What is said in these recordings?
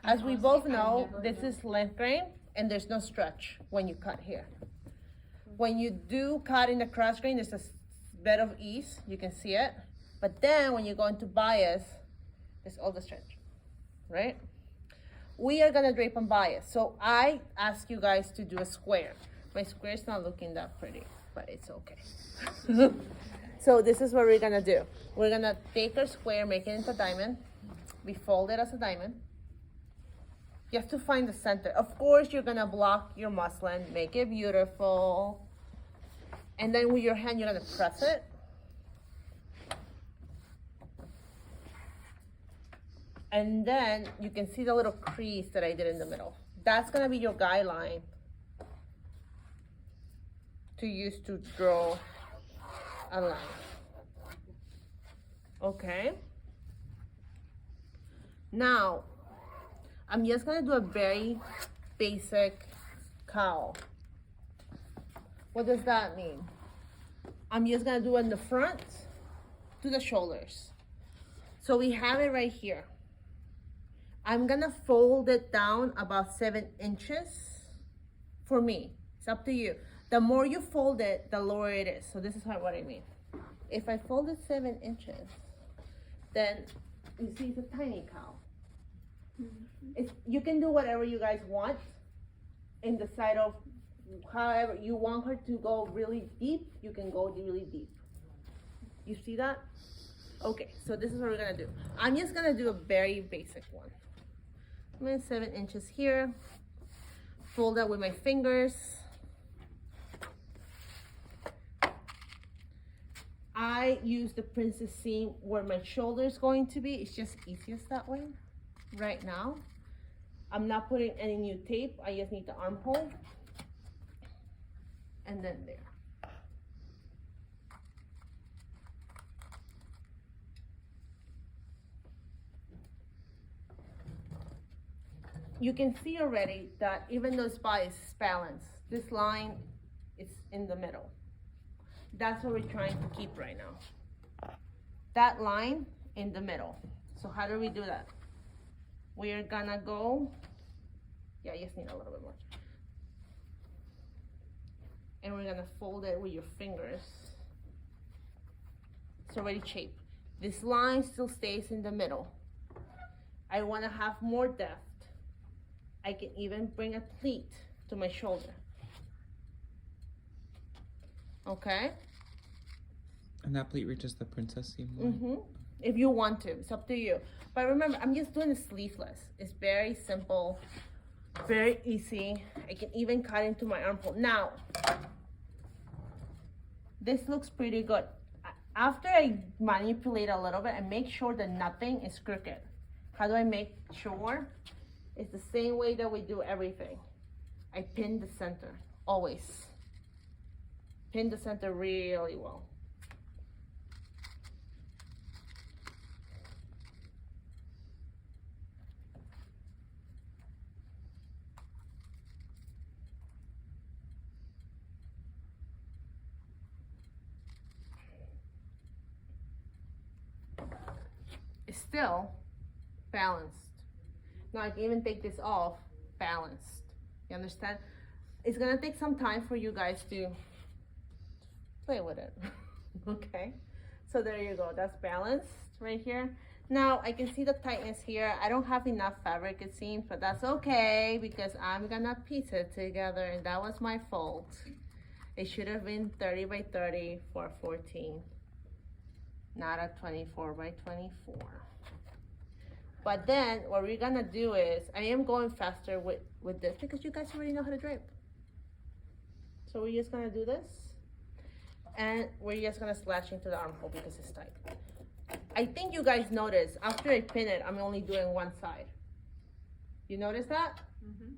As we both know, this is length grain and there's no stretch when you cut here. When you do cut in the cross grain, there's a bit of ease, you can see it. But then when you go into bias, there's all the stretch, right? We are gonna drape on bias. So I ask you guys to do a square. My square is not looking that pretty, but it's okay. So this is what we're gonna do. We're gonna take our square, make it into a diamond. We fold it as a diamond. You have to find the center. Of course, you're gonna block your muslin, make it beautiful. And then with your hand, you're gonna press it. And then you can see the little crease that I did in the middle. That's gonna be your guideline to use to draw a line. Okay. Now, I'm just gonna do a very basic cowl. What does that mean? I'm just gonna do it in the front to the shoulders. So we have it right here. I'm gonna fold it down about 7 inches for me. It's up to you. The more you fold it, the lower it is. So this is what I mean. If I fold it 7 inches, then you see it's a tiny cowl. You can do whatever you guys want in the side of however you want her to go really deep, you can go really deep. You see that? Okay, so this is what we're gonna do. I'm just gonna do a very basic one. I'm gonna 7 inches here, fold that with my fingers. I use the princess seam where my shoulder is going to be. It's just easiest that way right now. I'm not putting any new tape. I just need the armhole. And then there. You can see already that even though this bias is balanced, this line is in the middle. That's what we're trying to keep right now. That line in the middle. So how do we do that? We're gonna go, yeah, you just need a little bit more. And we're gonna fold it with your fingers. It's already shaped. This line still stays in the middle. I wanna have more depth. I can even bring a pleat to my shoulder. Okay? And that pleat reaches the princess seam line? Mm-hmm. If you want to, it's up to you. But remember, I'm just doing the sleeveless. It's very simple, very easy. I can even cut into my armhole. Now, this looks pretty good. After I manipulate a little bit, I make sure that nothing is crooked. How do I make sure? It's the same way that we do everything. I pin the center, always. Pin the center really well. It's still balanced. Now I can even take this off balanced. You understand? It's gonna take some time for you guys to play with it. Okay, so there you go. That's balanced right here. Now I can see the tightness here. I don't have enough fabric, it seems, but that's okay because I'm gonna piece it together, and that was my fault. It should have been 30 by 30 for 14, not a 24 by 24. But then what we're gonna do is, I am going faster with this because you guys already know how to drape. So we're just gonna do this, and we're just gonna slash into the armhole because it's tight. I think you guys notice, after I pin it, I'm only doing one side. You notice that? Mm-hmm.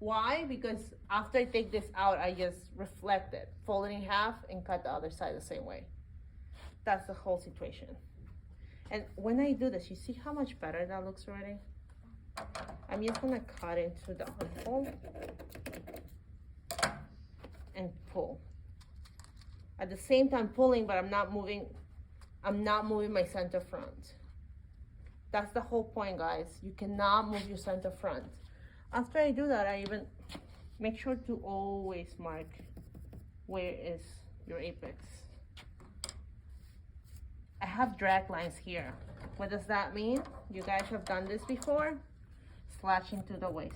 Why? Because after I take this out, I just reflect it, fold it in half, and cut the other side the same way. That's the whole situation. And when I do this, you see how much better that looks already? I'm just gonna cut into the armhole and pull. At the same time pulling, but I'm not moving my center front. That's the whole point, guys. You cannot move your center front. After I do that, I even make sure to always mark where is your apex. I have drag lines here. What does that mean? You guys have done this before. Slash into the waist.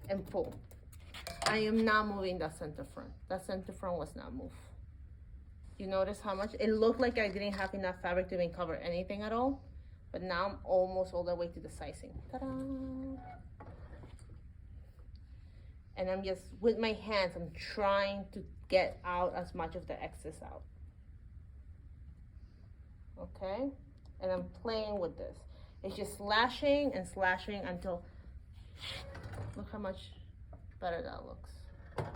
And pull. I am not moving that center front. That center front was not moved. You notice how much? It looked like I didn't have enough fabric to even cover anything at all. But now I'm almost all the way to the sizing. Ta-da! And I'm just, with my hands, I'm trying to get out as much of the excess out. Okay? And I'm playing with this. It's just slashing and slashing until, look how much better that looks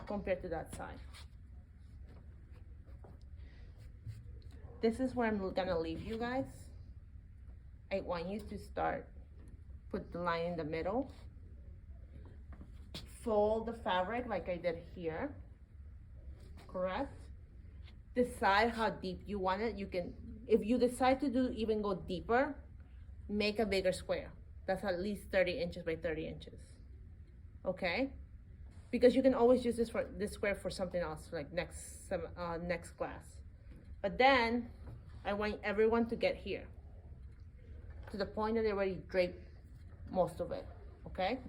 compared to that side. This is where I'm gonna leave you guys. I want you to start, put the line in the middle. Fold the fabric like I did here, correct? Decide how deep you want it. You can, if you decide to do even go deeper, make a bigger square. That's at least 30 inches by 30 inches, okay? Because you can always use this square for something else, like next class. But then, I want everyone to get here, to the point that they already draped most of it, okay?